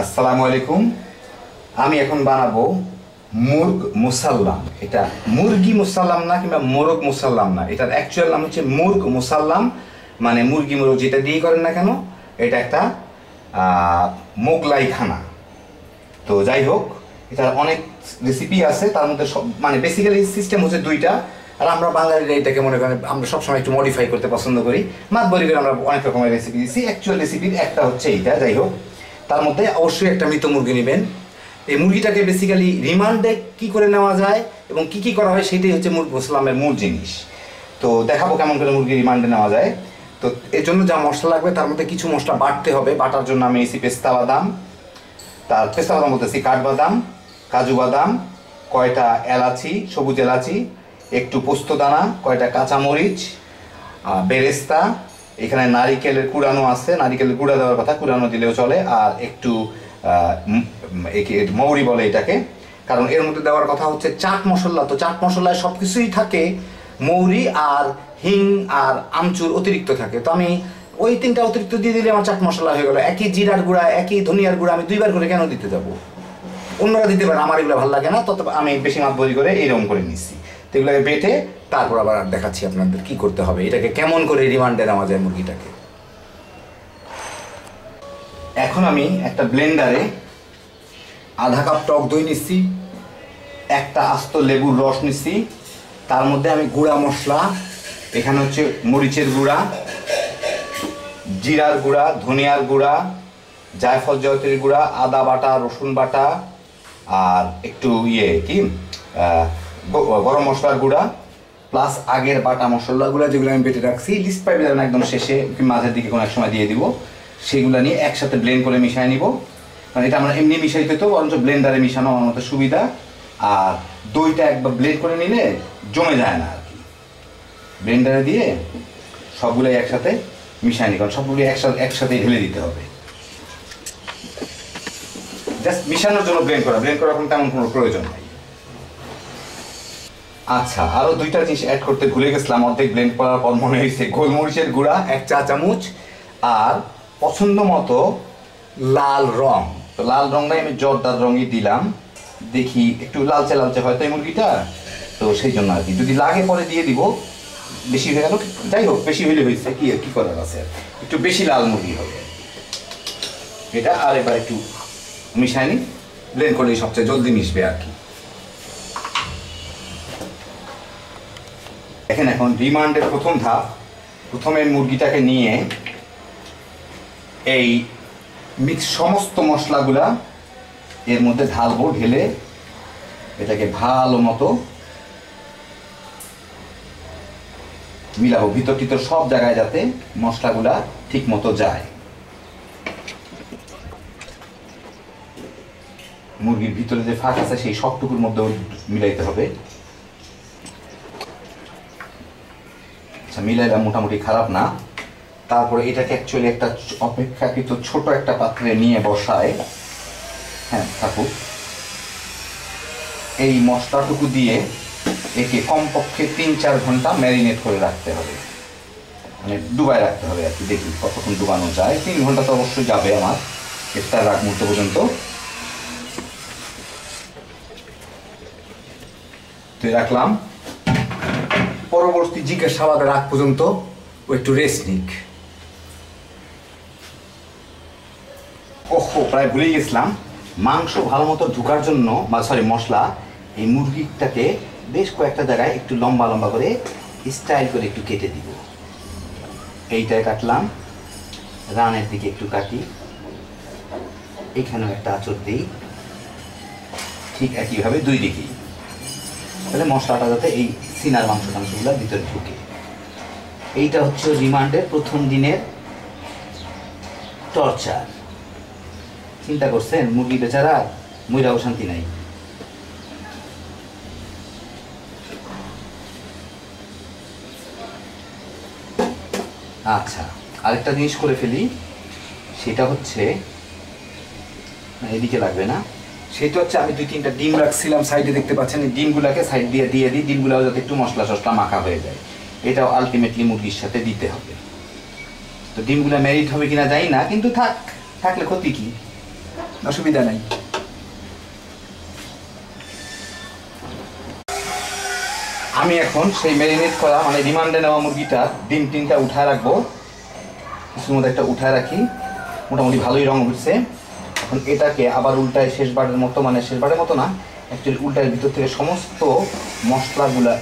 আসসালামু আলাইকুম। আমি এখন বানাবো মুরগ মুসাল্লাম। এটা মুরগি মুসাল্লাম না কিংবা মোরগ মুসাল্লাম না, এটার অ্যাকচুয়াল নাম হচ্ছে মুরগ মুসাল্লাম। মানে মুরগি মোরগ যেটা দিয়ে করেন না কেন, এটা একটা মোগলাই খানা। তো যাই হোক, এটার অনেক রেসিপি আছে, তার মধ্যে সব মানে বেসিক্যালি সিস্টেম হচ্ছে দুইটা। আর আমরা বাঙালিরা এটাকে মনে করেন আমরা সবসময় একটু মডিফাই করতে পছন্দ করি। মাতবরি করে আমরা অনেক রকমের রেসিপি দিচ্ছি, অ্যাকচুয়াল রেসিপির একটা হচ্ছে এইটা। যাই হোক, তার মধ্যে অবশ্যই একটা মৃত মুরগি নেবেন। এই মুরগিটাকে বেসিক্যালি রিমান্ডে কী করে নেওয়া যায় এবং কী কী করা হয় সেটাই হচ্ছে মুরগ মুসলামের মূল জিনিস। তো দেখাবো কেমন করে মুরগি রিমান্ডে নেওয়া যায়। তো এর জন্য যা মশলা লাগবে তার মধ্যে কিছু মশলা বাটতে হবে। বাটার জন্য আমি এসি পেস্তা বাদাম, তার পেস্তা বাদাম বলতেছি কাঠবাদাম, কাজু বাদাম, কয়টা এলাচি, সবুজ এলাচি, একটু পোস্তদানা, কয়টা কাঁচামরিচ, বেরেস্তা, এখানে নারিকেলের কুড়ানো আছে, নারিকেলের গুঁড়া দেওয়ার কথা, কুড়ানো দিলেও চলে, আর একটু মৌরি বলে এটাকে, কারণ এর মধ্যে দেওয়ার কথা হচ্ছে চাট মশলা। তো চাট মশলায় সব কিছুই থাকে, মৌরি আর হিং আর আমচুর অতিরিক্ত থাকে। তো আমি ওই তিনটা অতিরিক্ত দিয়ে দিলে আমার চাট মশলা হয়ে গেলো। একই জিরার গুঁড়া, একই ধনিয়ার গুঁড়া আমি দুইবার করে কেন দিতে যাবো? অন্যরা দিতে পারে, আমার এগুলো ভালো লাগে না, তত আমি বেশি মাতবরি করে এইরকম করে নিচ্ছি। তো এগুলোকে বেটে তারপর আবার দেখাচ্ছি আপনাদের কি করতে হবে, এটাকে কেমন করে রিমান্ডে নেওয়া যায় মুরগিটাকে। এখন আমি একটা ব্লেন্ডারে আধা কাপ টক দই নিচ্ছি, একটা আস্ত লেবুর রস নিচ্ছি, তার মধ্যে আমি গুঁড়া মশলা, এখানে হচ্ছে মরিচের গুঁড়া, জিরার গুঁড়া, ধনিয়ার গুঁড়া, জায়ফল জয়ত্রীর গুঁড়া, আদা বাটা, রসুন বাটা, আর একটু গরম মশলার গুঁড়া, প্লাস আগের বাটা মশলাগুলো যেগুলো আমি বেটে রাখছি, লিস্ট পাইবে যাবেন একদম শেষে মাঝের দিকে কোনো এক সময় দিয়ে দিব, সেগুলো নিয়ে একসাথে ব্লেন্ড করে মিশিয়ে নিব। কারণ এটা আমরা এমনি মিশাইতে তো, বরঞ্চ ব্লেন্ডারে মিশানো আমার মতো সুবিধা। আর দইটা একবার ব্লেন্ড করে নিলে জমে যায় না আর কি। ব্লেন্ডারে দিয়ে সবগুলোই একসাথে মিশাই নি, কারণ সবগুলো একসাথেই ঢেলে দিতে হবে। জাস্ট মিশানোর জন্য ব্লেন্ড করা এখন তেমন কোনো প্রয়োজন নাই। আচ্ছা, আরও দুইটা জিনিস অ্যাড করতে ভুলে গেছিলাম। অর্ধেক ব্লেন্ড করার পর মনে হয়েছে গোলমরিচের গুঁড়া 1 চা চামচ, আর পছন্দ মতো লাল রং। তো লাল রংটাই আমি জর্দার রঙই দিলাম, দেখি একটু লালচে লালচে হয়তো এই মুরগিটা, তো সেই জন্য আর কি। যদি লাগে পরে দিয়ে দিব, বেশি হয়ে গেল, যাই হোক, বেশি হইলে হয়েছে, কি করার আছে, একটু বেশি লাল মুরগি হবে এটা। আর এবার একটু মিশাইনি, ব্লেন্ড করলেই সবচেয়ে জলদি মিশবে আর কি। দেখেন, এখন রিমান্ডের প্রথম ধাপ, প্রথমে মুরগিটাকে নিয়ে এই মিক্স সমস্ত মশলাগুলা এর মধ্যে ঢালবো, ঢেলে এটাকে ভালো মতো মিলাবো, ভিতর টিতর সব জায়গায় যাতে মশলাগুলা ঠিক মতো যায়। মুরগির ভিতরে যে ফাঁক আছে সেই সবটুকুর মধ্যে মিলাইতে হবে। আচ্ছা, মিলাইলা মোটামুটি খারাপ না। তারপরে এটাকে অ্যাকচুয়ালি একটা অপেক্ষাকৃত ছোট একটা পাত্রে নিয়ে বসায়, হ্যাঁ থাকুক, এই মশলাটুকু দিয়ে একে কমপক্ষে 3-4 ঘন্টা ম্যারিনেট করে রাখতে হবে, মানে ডুবায় রাখতে হবে আর কি। দেখি কতক্ষণ ডুবানো যায়। 3 ঘন্টা তো অবশ্যই যাবে আমার, ইফতার রাত মুহূর্ত পর্যন্ত। তো রাখলাম, পরবর্তী জিজ্ঞাসাবাদের রাত পর্যন্ত ও একটু রেস্ট নিক। ওহো, প্রায় ভুলেই গেছিলাম, মাংস ভালো মতো ঢুকার জন্য, মশলা, এই মুরগিটাকে বেশ কয়েকটা জায়গায় একটু লম্বা লম্বা করে স্টাইল করে একটু কেটে দিব। এইটায় কাটলাম, রানের দিকে একটু কাটি, এইখানেও একটা আঁচড় দিই, ঠিক একইভাবে দুই দিকেই, তাহলে মশলাটা যাতে এই সিনার মাংসগুলো ভিতরে ঢুকে। এইটা হচ্ছে রিমান্ডের প্রথম দিনের টর্চার। চিন্তা করছেন, মুরগি বেচারা মইরাও শান্তি নাই। আচ্ছা, আরেকটা জিনিস করে ফেলি, সেটা হচ্ছে এদিকে লাগবে না, সেটা হচ্ছে আমি 2-3টা ডিম রাখছিলাম সাইডে, দেখতে পাচ্ছেন, এই ডিমগুলোকে সাইড দিয়ে দিই, ডিমগুলো যাতে একটু মশলা টশলা মাখা হয়ে যায়। এটাও আলটিমেটলি মুরগির সাথে দিতে হবে। তো ডিমগুলো ম্যারিড হবে কিনা জানি না, কিন্তু থাকলে ক্ষতি কি, অসুবিধা নাই। আমি এখন সেই ম্যারিনেট করা মানে রিমান্ডে নেওয়া মুরগিটা ডিম 3টা উঠায় রাখবো, কিছুর মধ্যে একটা উঠায় রাখি, মোটামুটি ভালোই রং উঠছে। এখন এটাকে আবার উল্টায় শেষবারের মতো, মানে শেষবারের মতো না, অ্যাকচুয়ালি উল্টায় ভিতর থেকে সমস্ত মশলাগুলা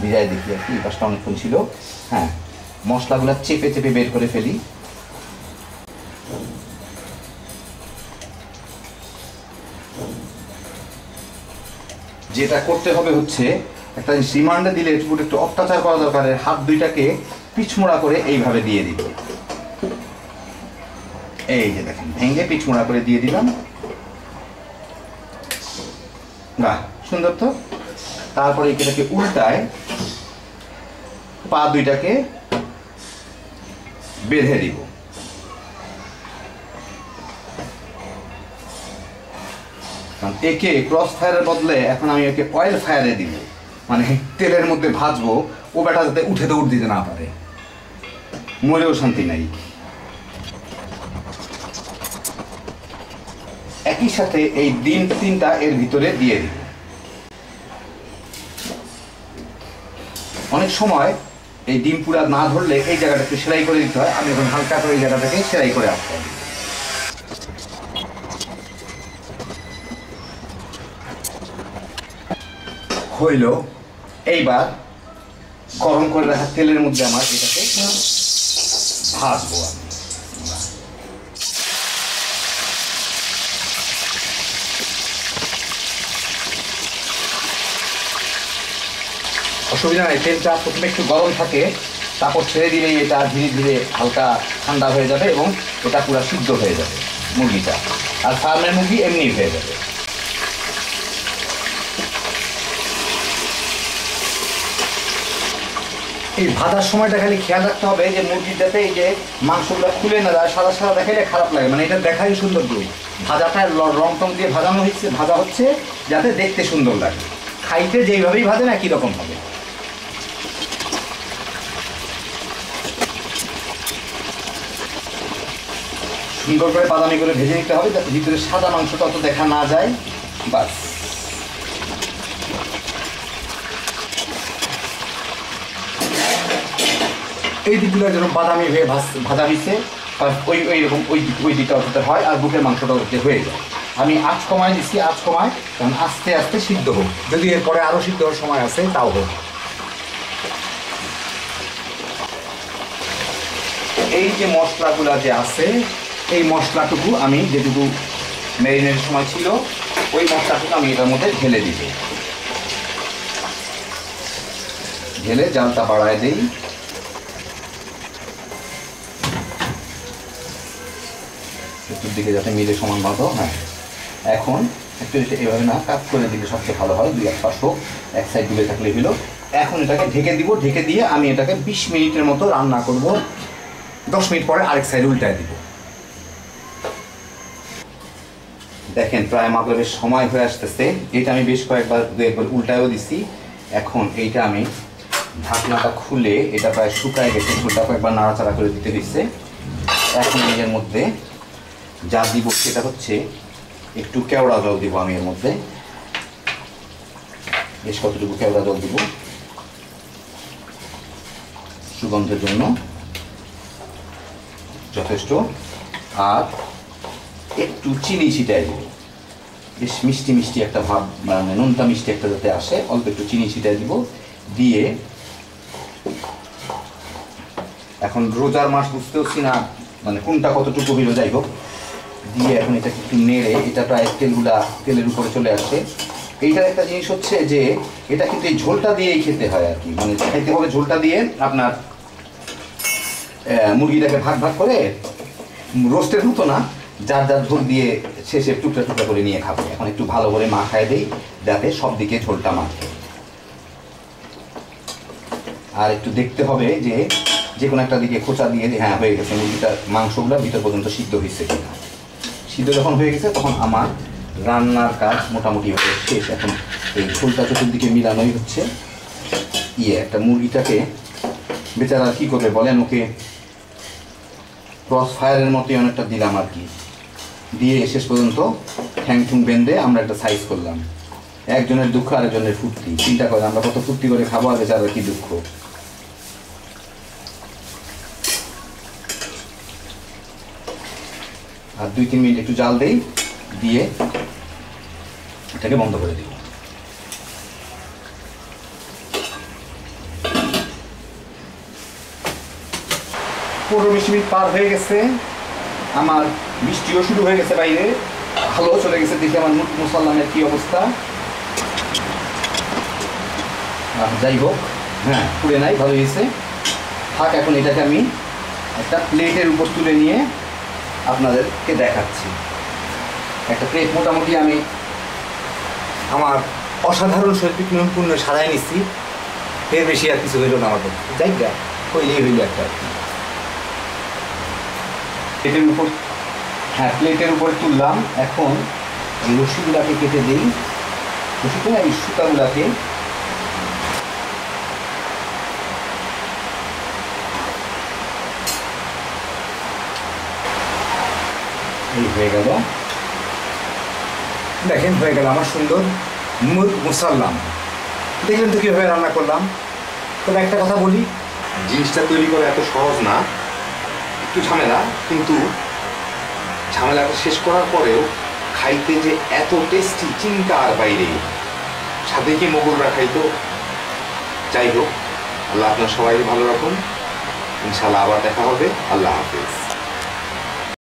ভিজায় দেখি আর কি, পাশটা অনেকক্ষণ ছিল। হ্যাঁ, মশলাগুলা চেপে চেপে বের করে ফেলি। যেটা করতে হবে হচ্ছে, একটা রিমান্ডে দিলে একটু অত্যাচার করা দরকার, হাত দুইটাকে পিছমোড়া করে এইভাবে দিয়ে দিব। এই যে দেখেন, ভেঙে পিছমোড়া করে দিয়ে দিলাম। বাহ, সুন্দর তো। তারপরে এটাকে উল্টায় পা দুইটাকে বেঁধে দিব। একে ক্রস ফায়ারের বদলে এখন আমি একে অয়েল ফায়ারে দিব, মানে তেলের মধ্যে ভাজবো, ও বেটা যাতে উঠে দৌড় দিতে না পারে, মরেও শান্তি নাই। একই সাথে এই ডিম 3টা এর ভিতরে দিয়ে দিব। অনেক সময় এই ডিম পুরা না ধরলে এই জায়গাটাকে সেলাই করে দিতে হয়, আমি এখন হালকা করে এই জায়গাটাকে সেলাই করে আসতে হবে। হইল, এইবার গরম করে রাখা তেলের মধ্যে আমার এটাকে ভাজবো আমি। অসুবিধা নাই, তেলটা প্রথমে একটু গরম থাকে, তারপর ছেড়ে দিলেই এটা ধীরে ধীরে হালকা ঠান্ডা হয়ে যাবে এবং এটা পুরো সিদ্ধ হয়ে যাবে মুরগিটা, আর ফার্মের মুরগি এমনি হয়ে যাবে। এই ভাজার সময়টা খালি খেয়াল রাখতে হবে যে মুরগিটাতে এই যে মাংসগুলো খুলে না যায়, সাদা সাদা দেখাইলে খারাপ লাগে, মানে এটা দেখাই সুন্দর করে ভাজাটা রং টং দিয়ে ভাজা হচ্ছে যাতে দেখতে সুন্দর লাগে, খাইতে যেইভাবেই ভাজেন একই রকম হবে। সুন্দর করে বাদামি করে ভেজে নিতে হবে যাতে ভিতরে সাদা মাংসটা অত দেখা না যায়, বাস। এই দিকগুলো যেন বাদামি হয়ে ভাজা হয়েছে, ওই দিকটা অতটা হয়, আর বুকের মাংসটা ওতে হয়ে যায়। আমি আঁচ কমায় দিচ্ছি, আঁচ কমায়, কারণ আস্তে আস্তে সিদ্ধ হোক, যদি এরপরে আরও সিদ্ধ হওয়ার সময় আছে তাও হোক। এই যে মশলাগুলো যে আছে, এই মশলাটুকু আমি যেটুকু ম্যারিনেটের সময় ছিল ওই মশলাটুকু আমি এটার মধ্যে ঢেলে দিব, ঢেলে জালটা বাড়ায় দিই। চতুর্দিকে যাতে মিলে সমান মতো। হ্যাঁ, এখন একটু এভাবে না কাট করে দিলে সবচেয়ে ভালো হয়, 2-1 পাশ হোক, এক সাইড ডুবে থাকলে হলো। এখন এটাকে ঢেকে দিব, ঢেকে দিয়ে আমি এটাকে 20 মিনিটের মতো রান্না করব। 10 মিনিট পরে আরেক সাইড উল্টায় দিব। দেখেন প্রায় মাগরিবের সময় হয়ে আসতেছে, এটা আমি বেশ কয়েকবার উল্টায়ও দিছি। এখন এইটা আমি ঢাকনাটা খুলে, এটা প্রায় শুকায় গেছে, ঝোলটা কয়েকবার নাড়াচাড়া করে দিতে দিচ্ছে। এখন এর মধ্যে যা দিব সেটা হচ্ছে একটু কেওড়া জল দিব আমি এর মধ্যে, বেশ কতটুকু কেওড়া জল দিব সুগন্ধের জন্য, যথেষ্ট। আর একটু চিনি ছিটাই দিব, বেশ মিষ্টি মিষ্টি একটা ভাব, মানে নুনটা মিষ্টি একটা যাতে আসে, অল্প একটু চিনি ছিটাই দিব। দিয়ে এখন রোজার মাস বুঝতে পারছি না মানে কোনটা কতটুকু হইলো, যাই হোক, দিয়ে এখন এটাকে একটু নেড়ে, এটা প্রায় তেলের উপরে চলে আসে। এইটার একটা জিনিস হচ্ছে যে এটা কিন্তু এই ঝোলটা দিয়েই খেতে হয় আর কি, মানে খাইতে হবে ঝোলটা দিয়ে। আপনার মুরগিটাকে ভাগ ভাগ করে রোস্টের মতো না, যার যার ঝোল দিয়ে শেষে টুকরা টুকরা করে নিয়ে খাবে। এখন একটু ভালো করে মাখায় দেই যাতে সব দিকে ঝোলটা মাখে। আর একটু দেখতে হবে যে কোনো একটা দিকে খোঁচা দিয়ে, হ্যাঁ হয়ে গেছে, মুরগিটার মাংসগুলো ভিতর পর্যন্ত সিদ্ধ হয়েছে কিনা। সিদ্ধ যখন হয়ে গেছে তখন আমার রান্নার কাজ মোটামুটি হয়ে শেষ। এখন এই ঝোলটা চতুর্দিকে মিলানোই হচ্ছে। একটা মুরগিটাকে বেচারা কী করবে বলেন, ওকে ক্রস ফায়ারের মতোই অনেকটা দিলাম আর কি, দিয়ে শেষ পর্যন্ত ঠ্যাং ঠুং বেঁধে আমরা একটা সাইজ করলাম। একজনের দুঃখ আরেকজনের ফুর্তি। চিন্তা করেন আমরা কত ফুর্তি করে খাবো, আর বেচারা কি দুঃখ। আর 2-3 মিনিট একটু জাল দেই, দিয়ে এটাকে বন্ধ করে দিব। পুরো 20 মিনিট পার হয়ে গেছে, আমার বৃষ্টিও শুরু হয়ে গেছে বাইরে, ভালো চলে গেছে। দেখি আমার মুরগ মুসাল্লামের কি অবস্থা। যাই হোক, হ্যাঁ পুড়ে নাই, ভালো হয়েছে, থাক। এখন এটাকে আমি একটা প্লেটের উপর তুলে নিয়ে আপনাদেরকে দেখাচ্ছি। একটা প্লেট মোটামুটি আমি আমার অসাধারণ শৈল্পিক নিয়মপূর্ণ সাজাই নিচ্ছি। এর বেশি আর কিছু হইল না আমার পক্ষে, যাই গা হইলেই হইল একটা। প্লেটের উপর, হ্যাঁ প্লেটের উপরে তুললাম। এখন এই রশিগুলাকে কেটে দিই, রশিটা এই সুতাগুলাকে এই হয়ে গেল। দেখেন হয়ে গেল আমার সুন্দর মুরগ মুসাল্লাম। দেখলেন তো কীভাবে রান্না করলাম। তবে একটা কথা বলি, জিনিসটা তৈরি করা এত সহজ না, একটু ঝামেলা, কিন্তু ঝামেলাটা শেষ করার পরেও খাইতে যে এত টেস্টি, চিন্তার বাইরে। সাথে কি মোগলরা খাইতো। যাই হোক, আল্লাহ আপনার সবাই ভালো রাখুন। ইনশাআল্লাহ আবার দেখা হবে। আল্লাহ হাফেজ।